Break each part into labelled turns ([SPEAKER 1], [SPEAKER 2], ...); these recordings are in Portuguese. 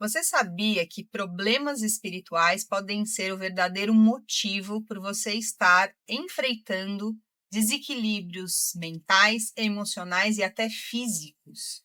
[SPEAKER 1] Você sabia que problemas espirituais podem ser o verdadeiro motivo por você estar enfrentando desequilíbrios mentais, emocionais e até físicos?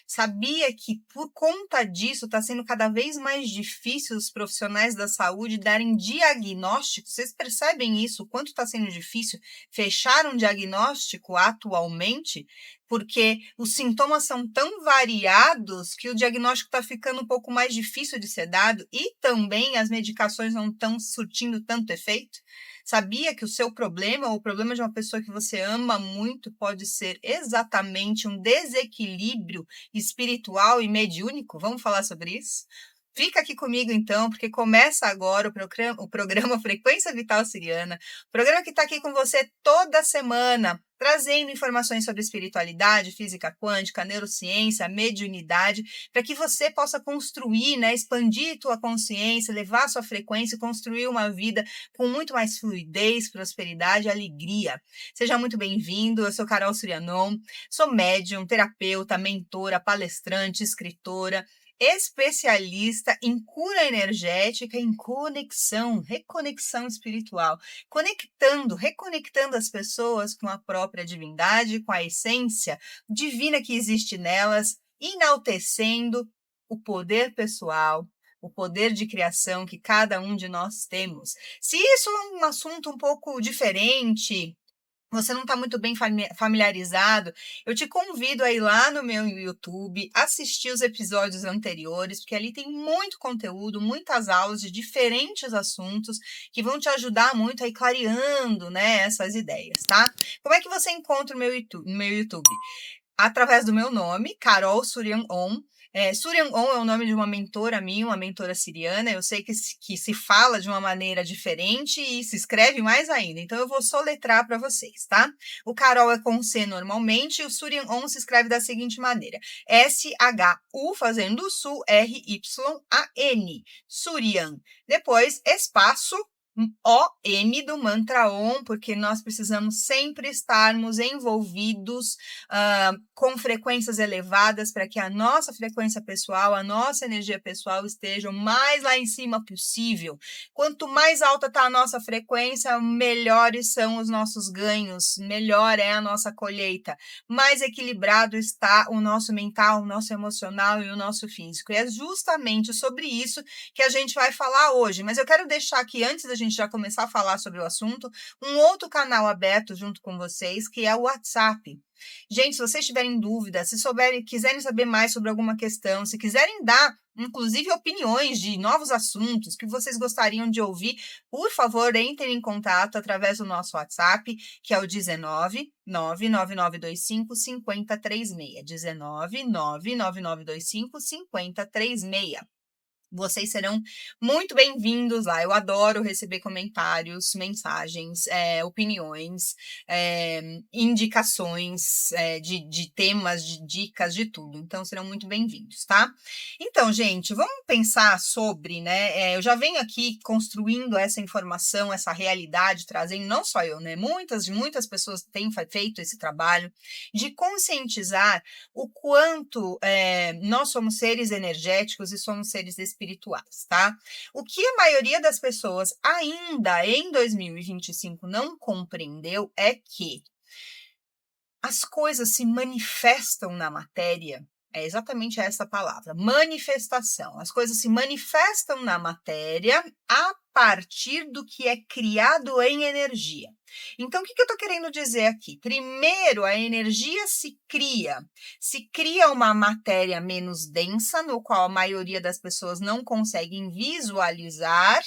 [SPEAKER 1] Sabia que por conta disso está sendo cada vez mais difícil os profissionais da saúde darem diagnósticos? Vocês percebem isso? O quanto está sendo difícil fechar um diagnóstico atualmente? Porque os sintomas são tão variados que o diagnóstico está ficando um pouco mais difícil de ser dado e também as medicações não estão surtindo tanto efeito? Sabia que o seu problema ou o problema de uma pessoa que você ama muito pode ser exatamente um desequilíbrio espiritual e mediúnico? Vamos falar sobre isso? Fica aqui comigo então, porque começa agora o programa Frequência Vital Siriana, programa que está aqui com você toda semana, trazendo informações sobre espiritualidade, física quântica, neurociência, mediunidade, para que você possa construir, né, expandir tua consciência, levar sua frequência e construir uma vida com muito mais fluidez, prosperidade e alegria. Seja muito bem-vindo, eu sou Carol Surianon, sou médium, terapeuta, mentora, palestrante, escritora, especialista em cura energética, em conexão, reconexão espiritual, reconectando as pessoas com a própria divindade, com a essência divina que existe nelas, enaltecendo o poder pessoal, o poder de criação que cada um de nós temos. Se isso é um assunto um pouco diferente, você não está muito bem familiarizado, eu te convido a ir lá no meu YouTube, assistir os episódios anteriores, porque ali tem muito conteúdo, muitas aulas de diferentes assuntos que vão te ajudar muito a ir clareando, né, essas ideias, tá? Como é que você encontra o meu YouTube? Através do meu nome, Carol Surian On. Surian On é o nome de uma mentora minha, uma mentora siriana. Eu sei que se fala de uma maneira diferente e se escreve mais ainda. Então, eu vou soletrar para vocês, tá? O Carol é com C normalmente e o Surian On se escreve da seguinte maneira. S-H-U, fazendo Sul, R-Y-A-N. Surian. Depois, espaço, O-M do mantra OM, porque nós precisamos sempre estarmos envolvidos com frequências elevadas para que a nossa frequência pessoal, a nossa energia pessoal estejam mais lá em cima possível. Quanto mais alta está a nossa frequência, melhores são os nossos ganhos, melhor é a nossa colheita, mais equilibrado está o nosso mental, o nosso emocional e o nosso físico. E é justamente sobre isso que a gente vai falar hoje, mas eu quero deixar aqui, antes da gente já começar a falar sobre o assunto, um outro canal aberto junto com vocês, que é o WhatsApp. Gente, se vocês tiverem dúvidas, se quiserem saber mais sobre alguma questão, se quiserem dar, inclusive, opiniões de novos assuntos que vocês gostariam de ouvir, por favor, entrem em contato através do nosso WhatsApp, que é o 19 99925 5036. 19 99925 5036. Vocês serão muito bem-vindos lá. Eu adoro receber comentários, mensagens, opiniões, indicações de temas, de dicas, de tudo. Então, serão muito bem-vindos, tá? Então, gente, vamos pensar sobre, né? Eu já venho aqui construindo essa informação, essa realidade, trazendo, não só eu, né? Muitas pessoas têm feito esse trabalho de conscientizar o quanto nós somos seres energéticos e somos seres espirituais, tá? O que a maioria das pessoas ainda em 2025 não compreendeu é que as coisas se manifestam na matéria. É exatamente essa palavra, manifestação. As coisas se manifestam na matéria a partir do que é criado em energia. Então, o que eu estou querendo dizer aqui? Primeiro, a energia se cria uma matéria menos densa, no qual a maioria das pessoas não conseguem visualizar,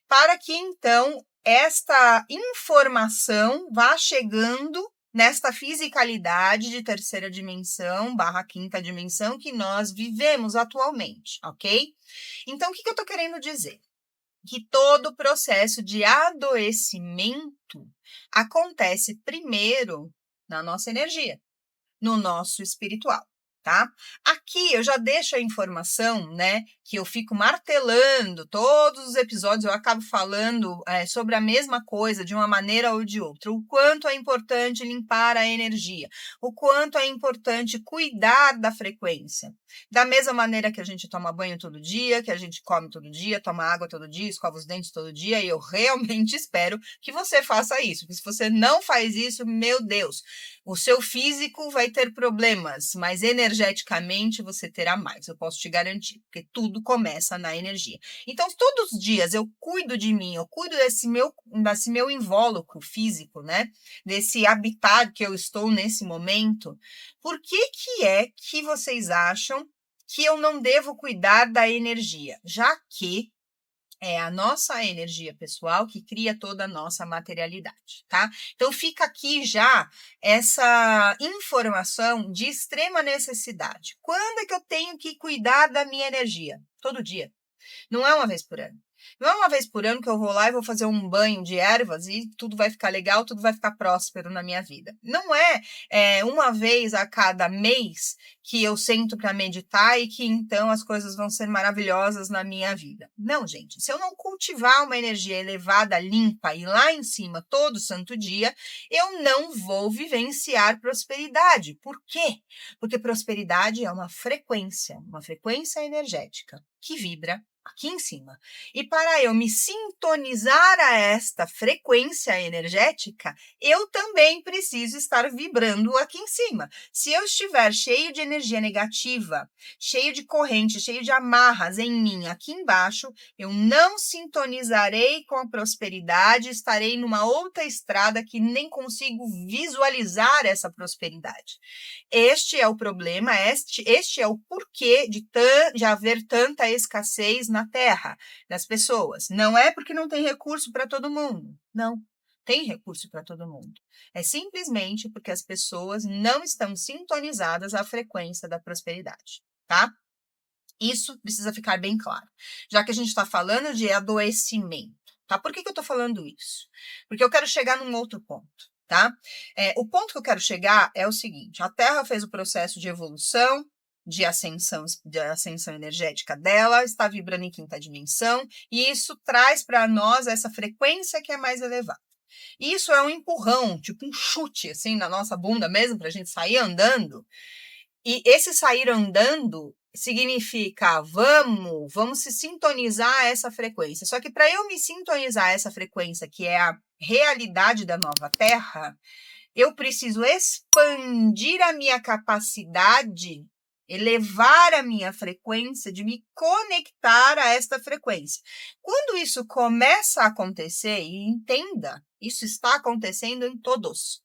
[SPEAKER 1] para que então esta informação vá chegando nesta fisicalidade de terceira dimensão / quinta dimensão que nós vivemos atualmente, ok? Então, o que eu estou querendo dizer? Que todo o processo de adoecimento acontece primeiro na nossa energia, no nosso espiritual, tá? aqui eu já deixo a informação, né, que eu fico martelando todos os episódios, eu acabo falando sobre a mesma coisa de uma maneira ou de outra. O quanto é importante limpar a energia, o quanto é importante cuidar da frequência. Da mesma maneira que a gente toma banho todo dia, que a gente come todo dia, toma água todo dia, escova os dentes todo dia, e eu realmente espero que você faça isso. Porque se você não faz isso, meu Deus, o seu físico vai ter problemas, mas energeticamente você terá mais, eu posso te garantir, porque tudo começa na energia. Então, todos os dias eu cuido de mim, eu cuido desse meu invólucro físico, né? Desse habitat que eu estou nesse momento. Por que é que vocês acham que eu não devo cuidar da energia? Já que é a nossa energia pessoal que cria toda a nossa materialidade, tá? Então fica aqui já essa informação de extrema necessidade. Quando é que eu tenho que cuidar da minha energia? Todo dia. Não é uma vez por ano. Não é uma vez por ano que eu vou lá e vou fazer um banho de ervas e tudo vai ficar legal, tudo vai ficar próspero na minha vida. Não é uma vez a cada mês que eu sento para meditar e que então as coisas vão ser maravilhosas na minha vida. Não, gente. Se eu não cultivar uma energia elevada, limpa e lá em cima todo santo dia, eu não vou vivenciar prosperidade. Por quê? Porque prosperidade é uma frequência energética que vibra aqui em cima. E para eu me sintonizar a esta frequência energética, eu também preciso estar vibrando aqui em cima. Se eu estiver cheio de energia negativa, cheio de corrente, cheio de amarras em mim aqui embaixo, eu não sintonizarei com a prosperidade, estarei numa outra estrada que nem consigo visualizar essa prosperidade. Este é o problema, este é o porquê de haver tanta escassez na Terra, das pessoas. Não é porque não tem recurso para todo mundo. Não, tem recurso para todo mundo. É simplesmente porque as pessoas não estão sintonizadas à frequência da prosperidade, tá? Isso precisa ficar bem claro. Já que a gente está falando de adoecimento, tá? Por que eu estou falando isso? Porque eu quero chegar num outro ponto, tá? O ponto que eu quero chegar é o seguinte: a Terra fez o processo de evolução, de ascensão energética dela, está vibrando em quinta dimensão, e isso traz para nós essa frequência que é mais elevada. Isso é um empurrão, tipo um chute, assim, na nossa bunda mesmo, para a gente sair andando. E esse sair andando significa vamos se sintonizar a essa frequência. Só que para eu me sintonizar a essa frequência, que é a realidade da nova Terra, eu preciso expandir a minha capacidade, elevar a minha frequência de me conectar a esta frequência. Quando isso começa a acontecer, e entenda, isso está acontecendo em todos.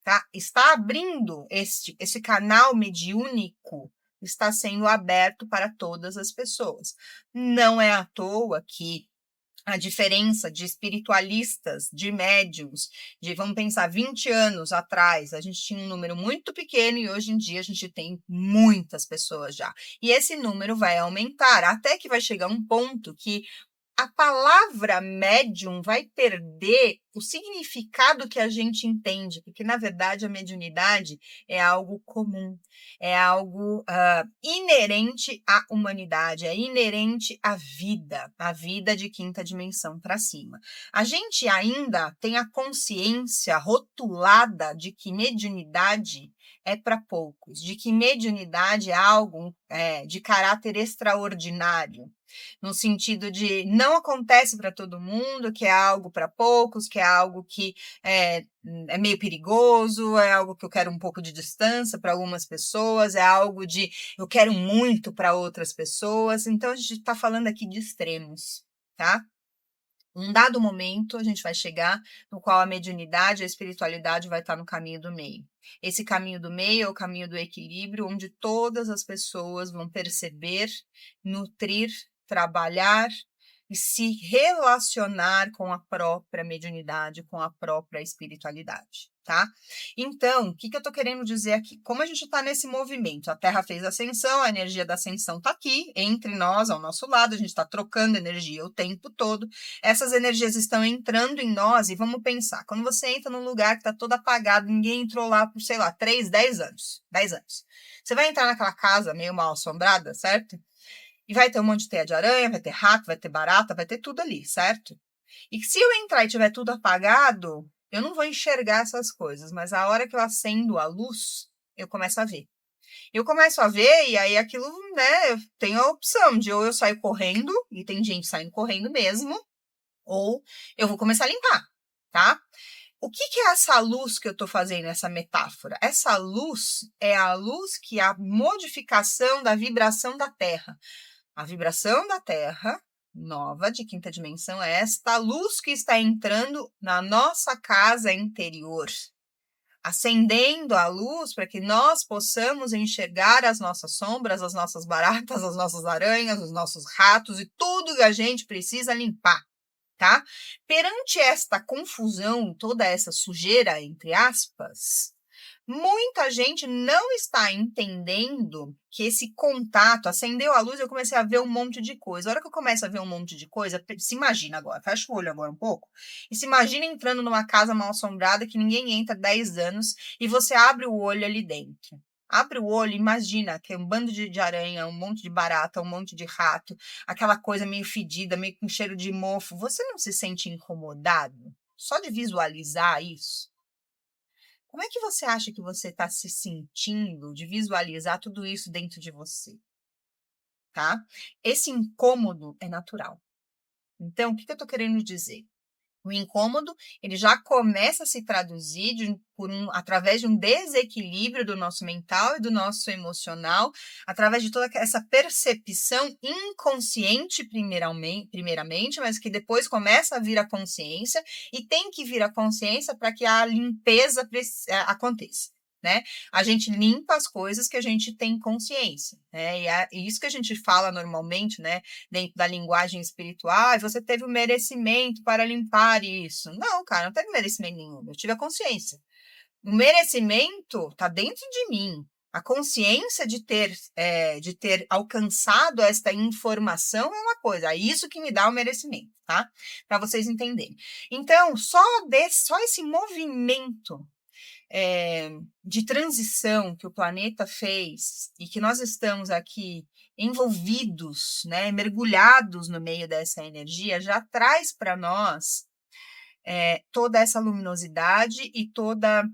[SPEAKER 1] Tá? Está abrindo esse canal mediúnico, está sendo aberto para todas as pessoas. Não é à toa que a diferença de espiritualistas, de médiums, vamos pensar, 20 anos atrás, a gente tinha um número muito pequeno e hoje em dia a gente tem muitas pessoas já. E esse número vai aumentar, até que vai chegar um ponto que a palavra médium vai perder o significado que a gente entende, porque, na verdade, a mediunidade é algo comum, é algo inerente à humanidade, é inerente à vida de quinta dimensão para cima. A gente ainda tem a consciência rotulada de que mediunidade é para poucos, de que mediunidade é algo de caráter extraordinário, no sentido de não acontece para todo mundo, que é algo para poucos, que é algo que é meio perigoso, é algo que eu quero um pouco de distância para algumas pessoas, é algo de eu quero muito para outras pessoas. Então, a gente está falando aqui de extremos, tá? Um dado momento, a gente vai chegar no qual a mediunidade, a espiritualidade vai estar no caminho do meio. Esse caminho do meio é o caminho do equilíbrio, onde todas as pessoas vão perceber, nutrir, trabalhar e se relacionar com a própria mediunidade, com a própria espiritualidade, tá? Então, o que eu tô querendo dizer aqui? Como a gente está nesse movimento, a Terra fez ascensão, a energia da ascensão está aqui, entre nós, ao nosso lado, a gente está trocando energia o tempo todo, essas energias estão entrando em nós e vamos pensar, quando você entra num lugar que está todo apagado, ninguém entrou lá por, sei lá, 3, 10 anos, 10 anos. Você vai entrar naquela casa meio mal assombrada, certo? E vai ter um monte de teia de aranha, vai ter rato, vai ter barata, vai ter tudo ali, certo? E se eu entrar e tiver tudo apagado, eu não vou enxergar essas coisas, mas a hora que eu acendo a luz, eu começo a ver. Eu começo a ver e aí aquilo, né, eu tenho a opção de ou eu saio correndo, e tem gente saindo correndo mesmo, ou eu vou começar a limpar, tá? O que é essa luz que eu estou fazendo, essa metáfora? Essa luz é a luz que é a modificação da vibração da Terra. A vibração da Terra, nova, de quinta dimensão, é esta luz que está entrando na nossa casa interior, acendendo a luz para que nós possamos enxergar as nossas sombras, as nossas baratas, as nossas aranhas, os nossos ratos e tudo que a gente precisa limpar, tá? Perante esta confusão, toda essa sujeira, entre aspas, muita gente não está entendendo que esse contato, acendeu a luz, eu comecei a ver um monte de coisa. A hora que eu começo a ver um monte de coisa, se imagina agora, fecha o olho agora um pouco, e se imagina entrando numa casa mal assombrada que ninguém entra há 10 anos e você abre o olho ali dentro. Abre o olho, imagina que é um bando de aranha, um monte de barata, um monte de rato, aquela coisa meio fedida, meio com cheiro de mofo. Você não se sente incomodado só de visualizar isso? Como é que você acha que você está se sentindo de visualizar tudo isso dentro de você, tá? Esse incômodo é natural. Então, o que eu estou querendo dizer? O incômodo, ele já começa a se traduzir através de um desequilíbrio do nosso mental e do nosso emocional, através de toda essa percepção inconsciente, primeiramente, mas que depois começa a vir a consciência, e tem que vir a consciência para que a limpeza aconteça. Né? A gente limpa as coisas que a gente tem consciência, né? E isso que a gente fala normalmente, né? Dentro da linguagem espiritual, você teve o merecimento para limpar isso. Não, cara, não teve merecimento nenhum. Eu tive a consciência. O merecimento está dentro de mim. A consciência de ter alcançado esta informação é uma coisa. É isso que me dá o merecimento, tá? Para vocês entenderem. Então, só esse movimento de transição que o planeta fez e que nós estamos aqui envolvidos, né, mergulhados no meio dessa energia, já traz para nós toda essa luminosidade e toda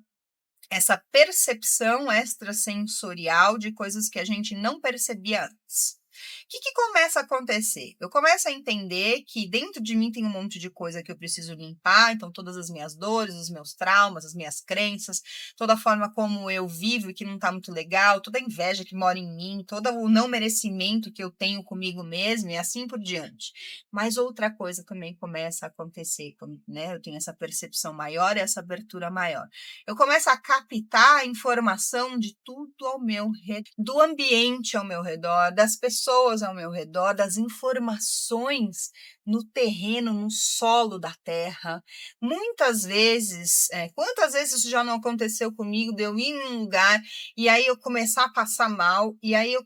[SPEAKER 1] essa percepção extrasensorial de coisas que a gente não percebia antes. O que começa a acontecer? Eu começo a entender que dentro de mim tem um monte de coisa que eu preciso limpar, então todas as minhas dores, os meus traumas, as minhas crenças, toda a forma como eu vivo e que não está muito legal, toda a inveja que mora em mim, todo o não merecimento que eu tenho comigo mesmo e assim por diante. Mas outra coisa também começa a acontecer, né? Eu tenho essa percepção maior e essa abertura maior. Eu começo a captar a informação de tudo ao meu redor, do ambiente ao meu redor, das pessoas ao meu redor, das informações no terreno, no solo da terra. Muitas vezes, quantas vezes isso já não aconteceu comigo, de eu ir num lugar e aí eu começar a passar mal, e aí eu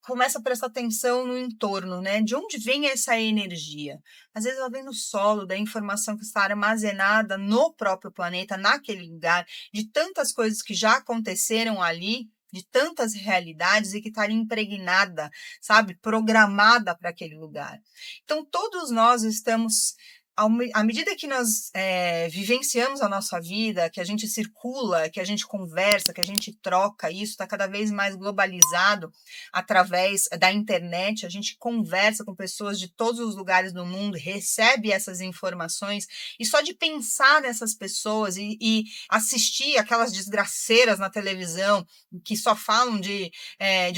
[SPEAKER 1] começo a prestar atenção no entorno, né? De onde vem essa energia? Às vezes ela vem no solo, da informação que está armazenada no próprio planeta, naquele lugar, de tantas coisas que já aconteceram ali, de tantas realidades e que está impregnada, sabe, programada para aquele lugar. Então, todos nós estamos, à medida que nós vivenciamos a nossa vida, que a gente circula, que a gente conversa, que a gente troca, isso está cada vez mais globalizado através da internet, a gente conversa com pessoas de todos os lugares do mundo, recebe essas informações, e só de pensar nessas pessoas e assistir aquelas desgraceiras na televisão, que só falam de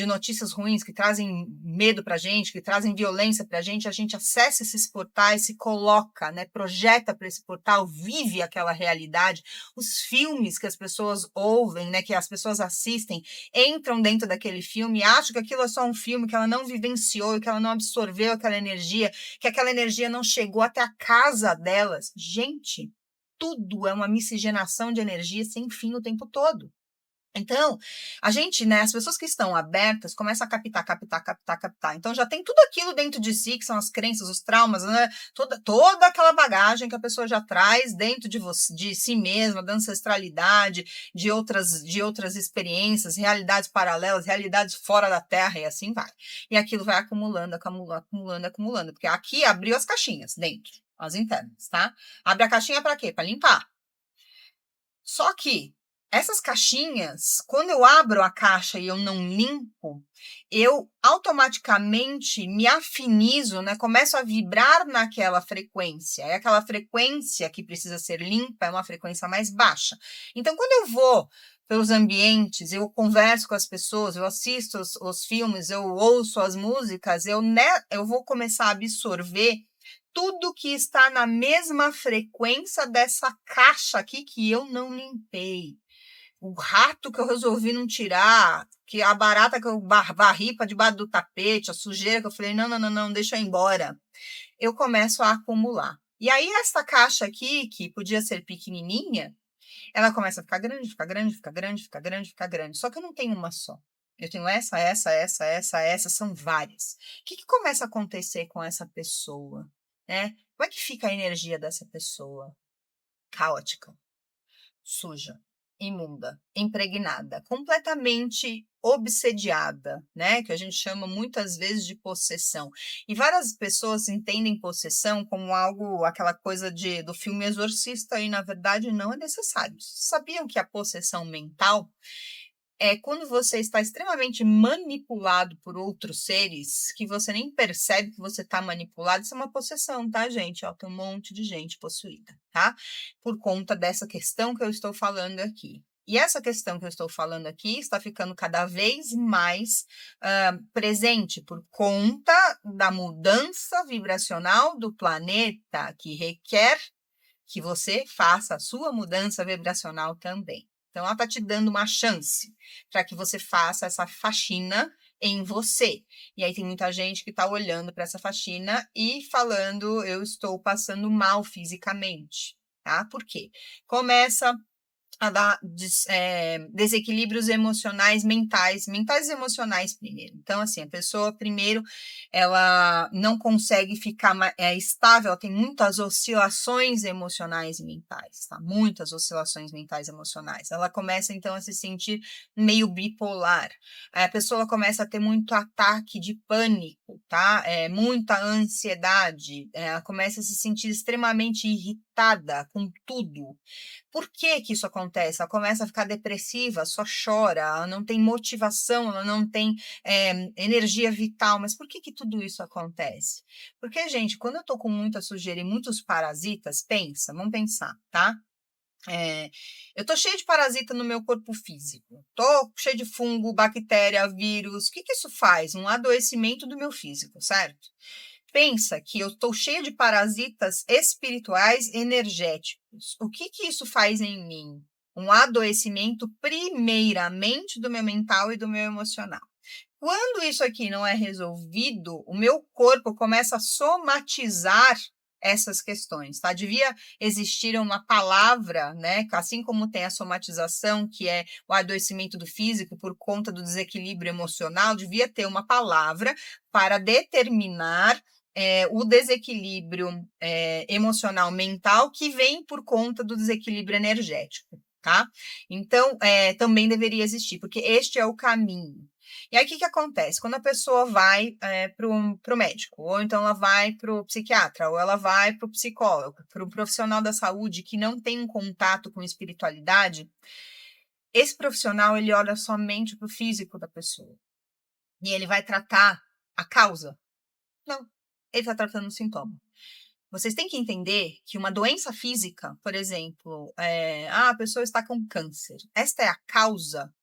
[SPEAKER 1] notícias ruins, que trazem medo para a gente, que trazem violência para a gente acessa esses portais, se coloca clica, né, projeta para esse portal, vive aquela realidade, os filmes que as pessoas ouvem, né, que as pessoas assistem, entram dentro daquele filme, acham que aquilo é só um filme, que ela não vivenciou, que ela não absorveu aquela energia, que aquela energia não chegou até a casa delas. Gente, tudo é uma miscigenação de energia sem fim o tempo todo. Então, a gente, né, as pessoas que estão abertas começam a captar, captar, captar, captar. Então, já tem tudo aquilo dentro de si, que são as crenças, os traumas, né? Toda aquela bagagem que a pessoa já traz dentro de você, de si mesma, da ancestralidade, de outras experiências, realidades paralelas, realidades fora da Terra, e assim vai. E aquilo vai acumulando, acumulando, acumulando, acumulando. Porque aqui abriu as caixinhas dentro, as internas, tá? Abre a caixinha para quê? Para limpar. Só que essas caixinhas, quando eu abro a caixa e eu não limpo, eu automaticamente me afinizo, né? Começo a vibrar naquela frequência. É aquela frequência que precisa ser limpa, é uma frequência mais baixa. Então, quando eu vou pelos ambientes, eu converso com as pessoas, eu assisto os filmes, eu ouço as músicas, eu vou começar a absorver tudo que está na mesma frequência dessa caixa aqui que eu não limpei. O rato que eu resolvi não tirar, que a barata que eu varri para debaixo do tapete, a sujeira que eu falei, não, não, não, não, deixa eu ir embora. Eu começo a acumular. E aí essa caixa aqui, que podia ser pequenininha, ela começa a ficar grande, ficar grande, ficar grande, ficar grande, ficar grande. Só que eu não tenho uma só. Eu tenho essa, são várias. O que começa a acontecer com essa pessoa, né? Como é que fica a energia dessa pessoa? Caótica, suja, imunda, impregnada, completamente obsediada, né? Que a gente chama muitas vezes de possessão. E várias pessoas entendem possessão como algo, aquela coisa do filme Exorcista, e na verdade não é necessário. Sabiam que a possessão mental é quando você está extremamente manipulado por outros seres, que você nem percebe que você está manipulado? Isso é uma possessão, tá, gente? Ó, tem um monte de gente possuída, tá? Por conta dessa questão que eu estou falando aqui. E essa questão que eu estou falando aqui está ficando cada vez mais presente por conta da mudança vibracional do planeta, que requer que você faça a sua mudança vibracional também. Então, ela está te dando uma chance para que você faça essa faxina em você. E aí tem muita gente que está olhando para essa faxina e falando, eu estou passando mal fisicamente, tá? Por quê? Começa a dar desequilíbrios emocionais, mentais e emocionais primeiro. Então, assim, a pessoa primeiro, ela não consegue ficar estável, ela tem muitas oscilações emocionais e mentais, tá? Muitas oscilações mentais e emocionais. Ela começa, então, a se sentir meio bipolar. A pessoa começa a ter muito ataque de pânico, tá? Muita ansiedade, ela começa a se sentir extremamente irritada com tudo. Por que que isso acontece? Ela começa a ficar depressiva, só chora, ela não tem motivação, ela não tem energia vital. Mas por que que tudo isso acontece? Porque, gente, quando eu tô com muita sujeira e muitos parasitas, vamos pensar, tá? Eu tô cheia de parasita no meu corpo físico, tô cheia de fungo, bactéria, vírus. O que que isso faz? Um adoecimento do meu físico, certo? Pensa que eu estou cheia de parasitas espirituais energéticos. O que que isso faz em mim? Um adoecimento, primeiramente, do meu mental e do meu emocional. Quando isso aqui não é resolvido, o meu corpo começa a somatizar essas questões, tá? Devia existir uma palavra, né? Assim como tem a somatização, que é o adoecimento do físico por conta do desequilíbrio emocional, devia ter uma palavra para determinar o desequilíbrio emocional mental que vem por conta do desequilíbrio energético, tá? Então, também deveria existir, porque este é o caminho. E aí, o que que acontece? Quando a pessoa vai para o médico, ou então ela vai para o psiquiatra, ou ela vai para o psicólogo, para o profissional da saúde que não tem um contato com espiritualidade, esse profissional, ele olha somente para o físico da pessoa. E ele vai tratar a causa? Não, ele está tratando o sintoma. Vocês têm que entender que uma doença física, por exemplo, a pessoa está com câncer. Esta é a causa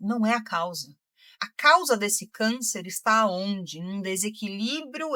[SPEAKER 1] não é a causa. A causa desse câncer está onde? Num desequilíbrio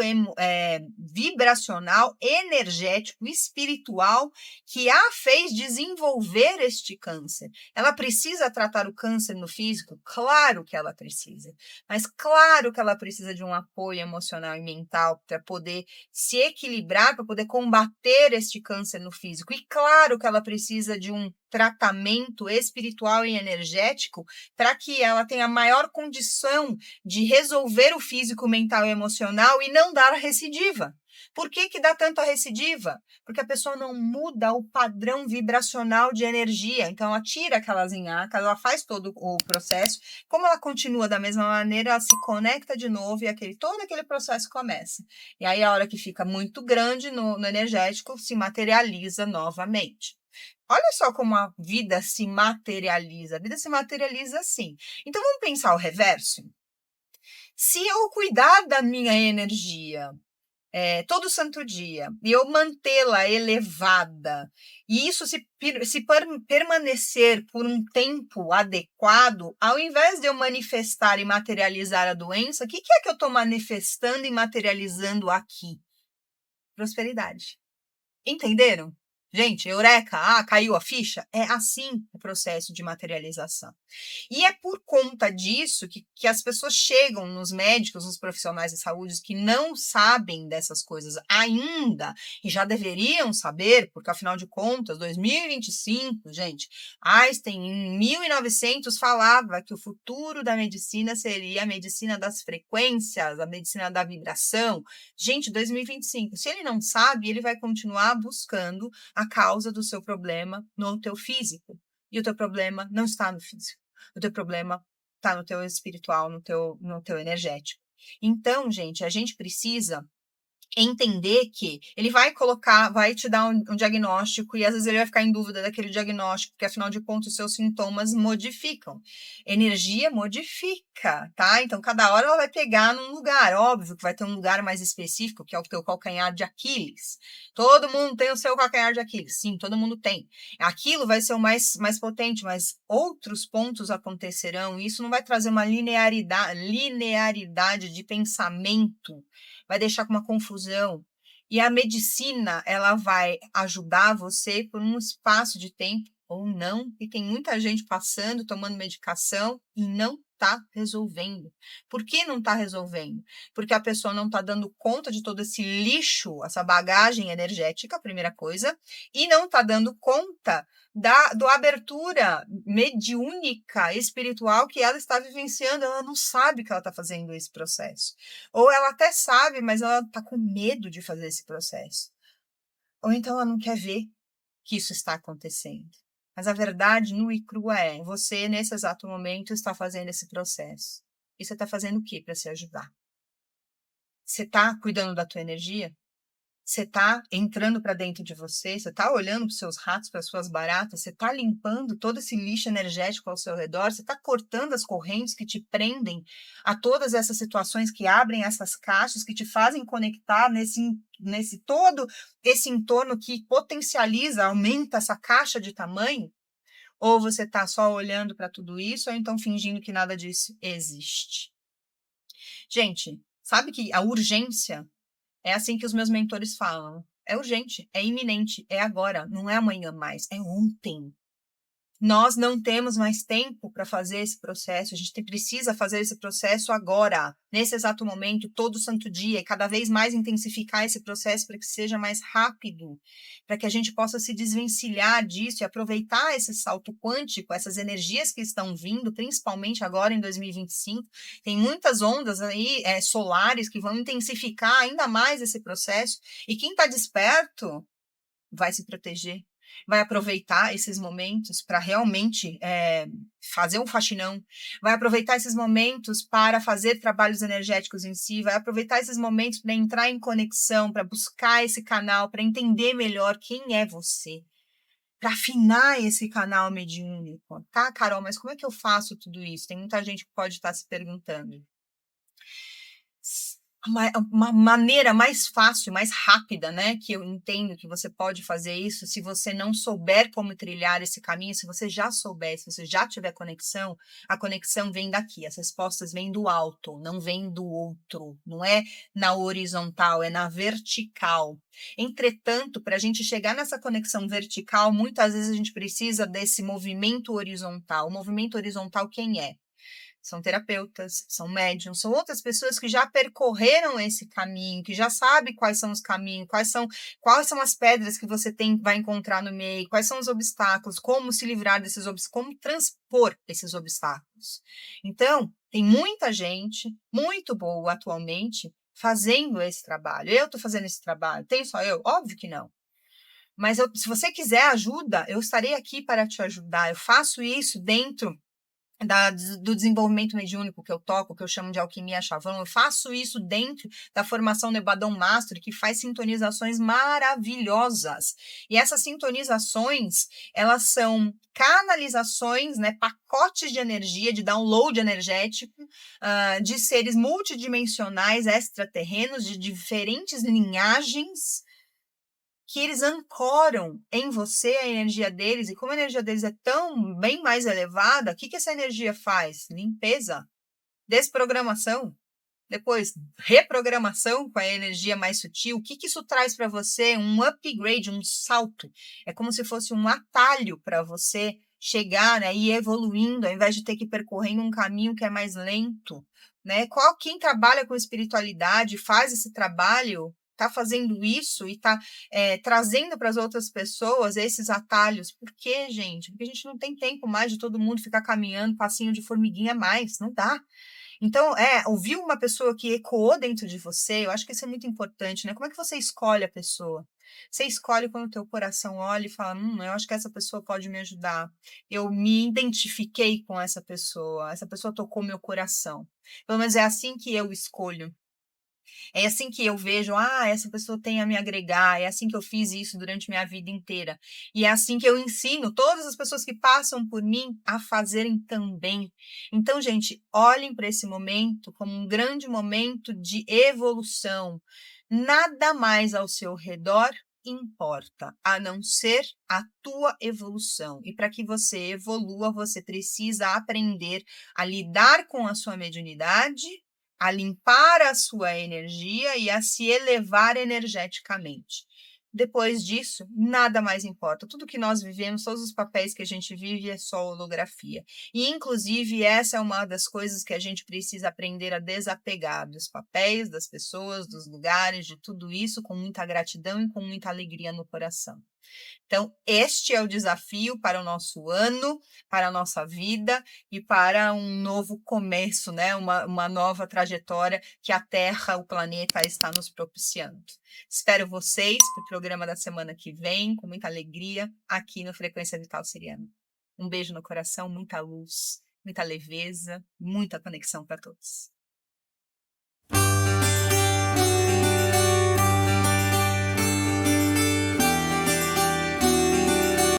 [SPEAKER 1] vibracional, energético, espiritual, que a fez desenvolver este câncer. Ela precisa tratar o câncer no físico? Claro que ela precisa. Mas claro que ela precisa de um apoio emocional e mental para poder se equilibrar, para poder combater este câncer no físico. E claro que ela precisa de um tratamento espiritual e energético para que ela tenha maior condição de resolver o físico, mental e emocional e não dar recidiva. Por que dá tanta recidiva? Porque a pessoa não muda o padrão vibracional de energia. Então, ela tira aquelas nhancas, ela faz todo o processo. Como ela continua da mesma maneira, ela se conecta de novo e todo aquele processo começa. E aí, a hora que fica muito grande no energético, se materializa novamente. Olha só como a vida se materializa. A vida se materializa assim. Então, vamos pensar o reverso? Se eu cuidar da minha energia todo santo dia, e eu mantê-la elevada, e isso permanecer por um tempo adequado, ao invés de eu manifestar e materializar a doença, o que é que eu estou manifestando e materializando aqui? Prosperidade. Entenderam? Gente, eureka, caiu a ficha? É assim o processo de materialização. E é por conta disso que as pessoas chegam nos médicos, nos profissionais de saúde que não sabem dessas coisas ainda e já deveriam saber, porque afinal de contas, 2025, gente, Einstein em 1900 falava que o futuro da medicina seria a medicina das frequências, a medicina da vibração. Gente, 2025, se ele não sabe, ele vai continuar buscando a causa do seu problema no teu físico. E o teu problema não está no físico. O teu problema está no teu espiritual, no teu energético. Então, gente, a gente precisa entender que ele vai te dar um diagnóstico e às vezes ele vai ficar em dúvida daquele diagnóstico, porque afinal de contas os seus sintomas modificam. Energia modifica, tá? Então cada hora ela vai pegar num lugar, óbvio que vai ter um lugar mais específico, que é o teu calcanhar de Aquiles. Todo mundo tem o seu calcanhar de Aquiles, sim, todo mundo tem. Aquilo vai ser o mais potente, mas outros pontos acontecerão e isso não vai trazer uma linearidade de pensamento, vai deixar com uma confusão. E a medicina, ela vai ajudar você por um espaço de tempo ou não, e tem muita gente passando, tomando medicação e não está resolvendo. Por que não está resolvendo? Porque a pessoa não está dando conta de todo esse lixo, essa bagagem energética, primeira coisa, e não está dando conta da abertura mediúnica, espiritual que ela está vivenciando. Ela não sabe que ela está fazendo esse processo. Ou ela até sabe, mas ela está com medo de fazer esse processo. Ou então ela não quer ver que isso está acontecendo. Mas a verdade nua e crua é, você nesse exato momento está fazendo esse processo. E você está fazendo o que para se ajudar? Você está cuidando da tua energia? Você está entrando para dentro de você, você está olhando para os seus ratos, para as suas baratas, você está limpando todo esse lixo energético ao seu redor, você está cortando as correntes que te prendem a todas essas situações que abrem essas caixas, que te fazem conectar nesse todo esse entorno que potencializa, aumenta essa caixa de tamanho? Ou você está só olhando para tudo isso, ou então fingindo que nada disso existe? Gente, sabe que a urgência é assim que os meus mentores falam. É urgente, é iminente, é agora, não é amanhã mais, é ontem. Nós não temos mais tempo para fazer esse processo, a gente precisa fazer esse processo agora, nesse exato momento, todo santo dia, e cada vez mais intensificar esse processo para que seja mais rápido, para que a gente possa se desvencilhar disso e aproveitar esse salto quântico, essas energias que estão vindo, principalmente agora em 2025. Tem muitas ondas aí solares que vão intensificar ainda mais esse processo, e quem está desperto vai se proteger, vai aproveitar esses momentos para realmente fazer um faxinão, vai aproveitar esses momentos para fazer trabalhos energéticos em si, vai aproveitar esses momentos para entrar em conexão, para buscar esse canal, para entender melhor quem é você, para afinar esse canal mediúnico. Tá, Carol, mas como é que eu faço tudo isso? Tem muita gente que pode estar se perguntando. uma maneira mais fácil, mais rápida, né, que eu entendo que você pode fazer isso, se você não souber como trilhar esse caminho, se você já souber, se você já tiver conexão, a conexão vem daqui, as respostas vêm do alto, não vêm do outro, não é na horizontal, é na vertical. Entretanto, para a gente chegar nessa conexão vertical, muitas vezes a gente precisa desse movimento horizontal. O movimento horizontal, quem é? São terapeutas, são médiums, são outras pessoas que já percorreram esse caminho, que já sabem quais são os caminhos, quais são as pedras que você vai encontrar no meio, quais são os obstáculos, como se livrar desses obstáculos, como transpor esses obstáculos. Então, tem muita gente muito boa atualmente fazendo esse trabalho. Eu estou fazendo esse trabalho, tem só eu? Óbvio que não. Mas se você quiser ajuda, eu estarei aqui para te ajudar. Eu faço isso dentro do desenvolvimento mediúnico que eu toco, que eu chamo de alquimia chavão, eu faço isso dentro da formação Nebadão Master, que faz sintonizações maravilhosas. E essas sintonizações, elas são canalizações, né, pacotes de energia, de download energético, de seres multidimensionais extraterrenos, de diferentes linhagens, que eles ancoram em você a energia deles, e como a energia deles é tão bem mais elevada, o que essa energia faz? Limpeza, desprogramação, depois reprogramação com a energia mais sutil. O que isso traz para você? Um upgrade, um salto. É como se fosse um atalho para você chegar, né, e ir evoluindo, ao invés de ter que percorrer um caminho que é mais lento, né? Quem trabalha com espiritualidade, faz esse trabalho, está fazendo isso e está trazendo para as outras pessoas esses atalhos. Por quê, gente? Porque a gente não tem tempo mais de todo mundo ficar caminhando passinho de formiguinha mais, não dá. Então, ouvir uma pessoa que ecoou dentro de você, eu acho que isso é muito importante, né? Como é que você escolhe a pessoa? Você escolhe quando o teu coração olha e fala, eu acho que essa pessoa pode me ajudar. Eu me identifiquei com essa pessoa tocou meu coração. Pelo menos é assim que eu escolho. É assim que eu vejo, essa pessoa tem a me agregar, é assim que eu fiz isso durante minha vida inteira. E é assim que eu ensino todas as pessoas que passam por mim a fazerem também. Então, gente, olhem para esse momento como um grande momento de evolução. Nada mais ao seu redor importa, a não ser a tua evolução. E para que você evolua, você precisa aprender a lidar com a sua mediunidade, a limpar a sua energia e a se elevar energeticamente. Depois disso, nada mais importa. Tudo que nós vivemos, todos os papéis que a gente vive é só holografia. E, inclusive, essa é uma das coisas que a gente precisa aprender a desapegar dos papéis, das pessoas, dos lugares, de tudo isso, com muita gratidão e com muita alegria no coração. Então, este é o desafio para o nosso ano, para a nossa vida e para um novo começo, né? Uma nova trajetória que a Terra, o planeta, está nos propiciando. Espero vocês para o programa da semana que vem, com muita alegria, aqui no Frequência Vital Siriana. Um beijo no coração, muita luz, muita leveza, muita conexão para todos.